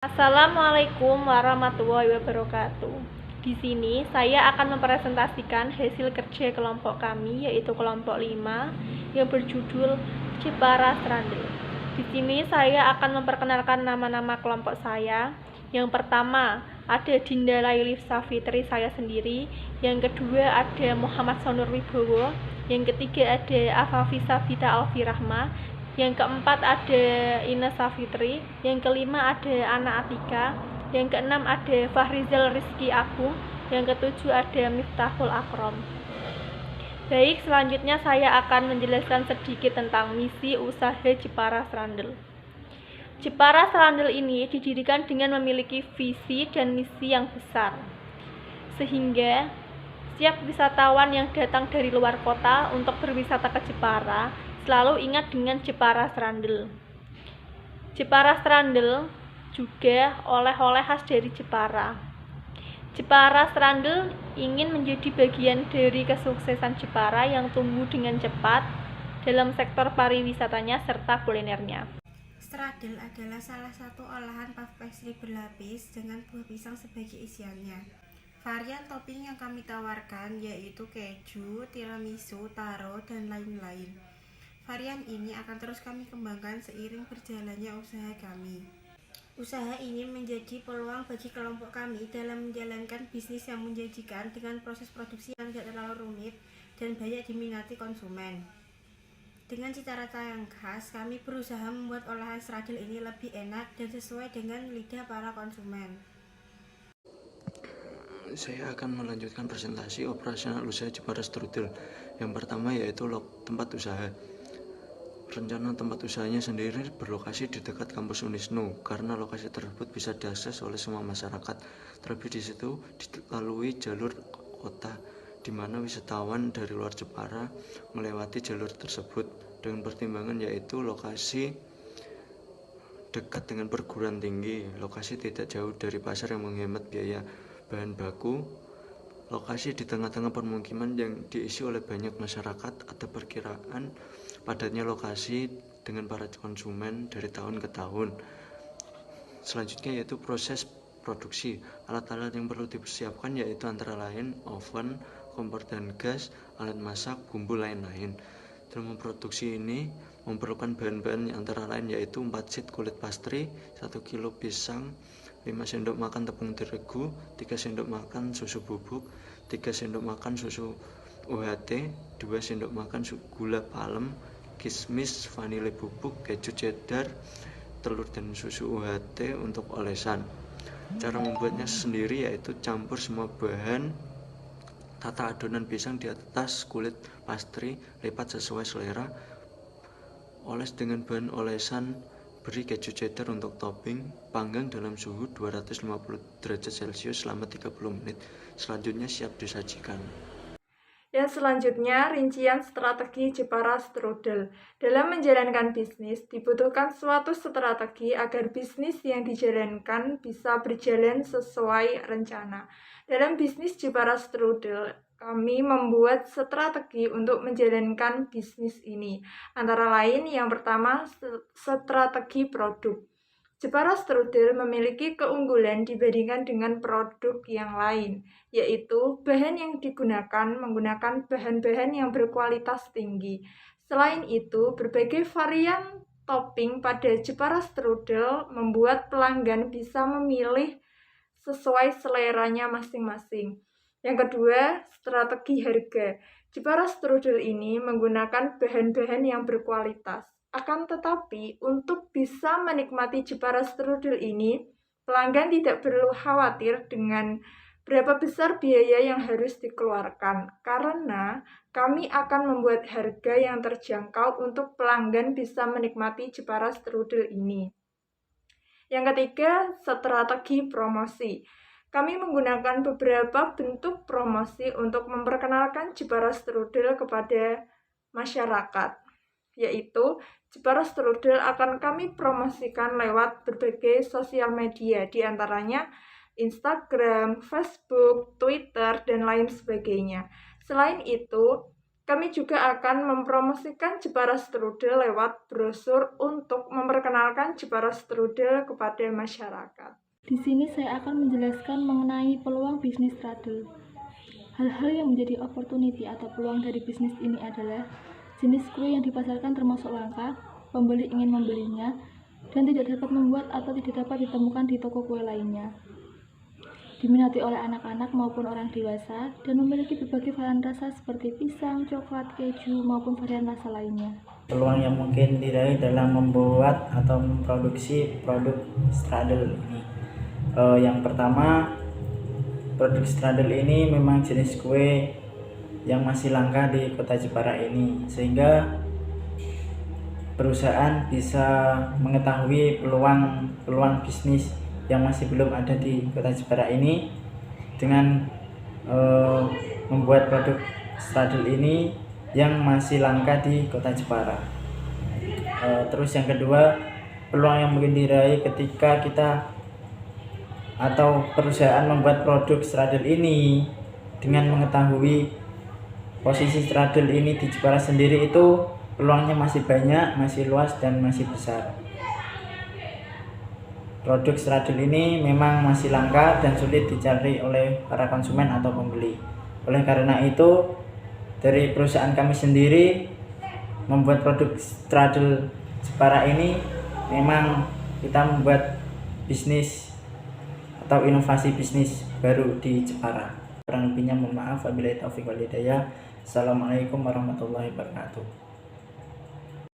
Assalamualaikum warahmatullahi wabarakatuh. Di sini saya akan mempresentasikan hasil kerja kelompok kami, yaitu kelompok 5 yang berjudul Jepara Strandel. Di sini saya akan memperkenalkan nama-nama kelompok saya. Yang pertama ada Dinda Lailif Safitri, saya sendiri. Yang kedua ada Muhammad Sonur Wibowo. Yang ketiga ada Afafisa Bita Alfirahma. Yang keempat ada Ines Safitri. Yang kelima ada Ana Atika. Yang keenam ada Fahrizal Rizky Agung. Yang ketujuh ada Miftahul Akrom. Baik, selanjutnya saya akan menjelaskan sedikit tentang misi usaha Jepara Strandel. Jepara Strandel ini didirikan dengan memiliki visi dan misi yang besar, sehingga setiap wisatawan yang datang dari luar kota untuk berwisata ke Jepara selalu ingat dengan Jepara Strandel. Jepara Strandel juga oleh-oleh khas dari Jepara. Jepara Strandel ingin menjadi bagian dari kesuksesan Jepara yang tumbuh dengan cepat dalam sektor pariwisatanya serta kulinernya. Strudel adalah salah satu olahan puff pastry berlapis dengan buah pisang sebagai isiannya. Varian topping yang kami tawarkan yaitu keju, tiramisu, taro, dan lain-lain. Varian ini akan terus kami kembangkan seiring berjalannya usaha kami. Usaha ini menjadi peluang bagi kelompok kami dalam menjalankan bisnis yang menjanjikan dengan proses produksi yang tidak terlalu rumit dan banyak diminati konsumen. Dengan cita rasa yang khas, kami berusaha membuat olahan strudel ini lebih enak dan sesuai dengan lidah para konsumen. Saya akan melanjutkan presentasi operasional usaha Jepara Strudel. Yang pertama yaitu tempat usaha. Rencana tempat usahanya sendiri berlokasi di dekat kampus Unisnu, karena lokasi tersebut bisa diakses oleh semua masyarakat. Terlebih di situ dilalui jalur kota, di mana wisatawan dari luar Jepara melewati jalur tersebut. Dengan pertimbangan yaitu lokasi dekat dengan perguruan tinggi, lokasi tidak jauh dari pasar yang menghemat biaya bahan baku, lokasi di tengah-tengah permukiman yang diisi oleh banyak masyarakat. Ada perkiraan padatnya lokasi dengan para konsumen dari tahun ke tahun. Selanjutnya yaitu proses produksi. Alat-alat yang perlu dipersiapkan yaitu antara lain oven, kompor dan gas, alat masak, bumbu lain-lain. Dalam memproduksi ini memerlukan bahan-bahan yang antara lain yaitu 4 sheet kulit pastry, 1 kilo pisang, 5 sendok makan tepung terigu, 3 sendok makan susu bubuk, 3 sendok makan susu UHT, 2 sendok makan gula palem, kismis, vanili bubuk, keju cheddar, telur dan susu UHT untuk olesan. Cara membuatnya sendiri yaitu campur semua bahan, tata adonan pisang di atas kulit pastry, lipat sesuai selera, oles dengan bahan olesan, beri keju cheddar untuk topping, panggang dalam suhu 250 derajat Celcius selama 30 menit. Selanjutnya siap disajikan. Yang selanjutnya, rincian strategi Jepara Strudel. Dalam menjalankan bisnis, dibutuhkan suatu strategi agar bisnis yang dijalankan bisa berjalan sesuai rencana. Dalam bisnis Jepara Strudel, kami membuat strategi untuk menjalankan bisnis ini. Antara lain, yang pertama, strategi produk. Jepara Strudel memiliki keunggulan dibandingkan dengan produk yang lain, yaitu bahan yang digunakan menggunakan bahan-bahan yang berkualitas tinggi. Selain itu, berbagai varian topping pada Jepara Strudel membuat pelanggan bisa memilih sesuai seleranya masing-masing. Yang kedua, strategi harga. Jepara Strudel ini menggunakan bahan-bahan yang berkualitas. Akan tetapi, untuk bisa menikmati Jepara Strudel ini, pelanggan tidak perlu khawatir dengan berapa besar biaya yang harus dikeluarkan, karena kami akan membuat harga yang terjangkau untuk pelanggan bisa menikmati Jepara Strudel ini. Yang ketiga, strategi promosi. Kami menggunakan beberapa bentuk promosi untuk memperkenalkan Jepara Strudel kepada masyarakat, yaitu Jepara Strudel akan kami promosikan lewat berbagai sosial media, diantaranya Instagram, Facebook, Twitter, dan lain sebagainya. Selain itu, Kami juga akan mempromosikan Jepara Strudel lewat brosur untuk memperkenalkan Jepara Strudel kepada masyarakat. Di sini saya akan menjelaskan mengenai peluang bisnis strudel. Hal-hal yang menjadi opportunity atau peluang dari bisnis ini adalah jenis kue yang dipasarkan termasuk langka, pembeli ingin membelinya, dan tidak dapat membuat atau tidak dapat ditemukan di toko kue lainnya. Diminati oleh anak-anak maupun orang dewasa dan memiliki berbagai varian rasa seperti pisang, coklat, keju, maupun varian rasa lainnya. Peluang yang mungkin diraih dalam membuat atau memproduksi produk strudel ini. Yang pertama, produk strudel ini memang jenis kue yang masih langka di kota Jepara ini, sehingga perusahaan bisa mengetahui peluang bisnis yang masih belum ada di kota Jepara ini dengan membuat produk strudel ini yang masih langka di kota Jepara. Terus yang kedua, peluang yang mungkin diraih ketika kita atau perusahaan membuat produk strudel ini dengan mengetahui posisi strudel ini di Jepara sendiri, itu peluangnya masih banyak, masih luas, dan masih besar. Produk strudel ini memang masih langka dan sulit dicari oleh para konsumen atau pembeli. Oleh karena itu, dari perusahaan kami sendiri membuat produk strudel Jepara ini, memang kita membuat bisnis atau inovasi bisnis baru di Jepara. Kurang lebihnya mohon maaf. Wabillahi taufiq wal hidayah. Assalamualaikum warahmatullahi wabarakatuh.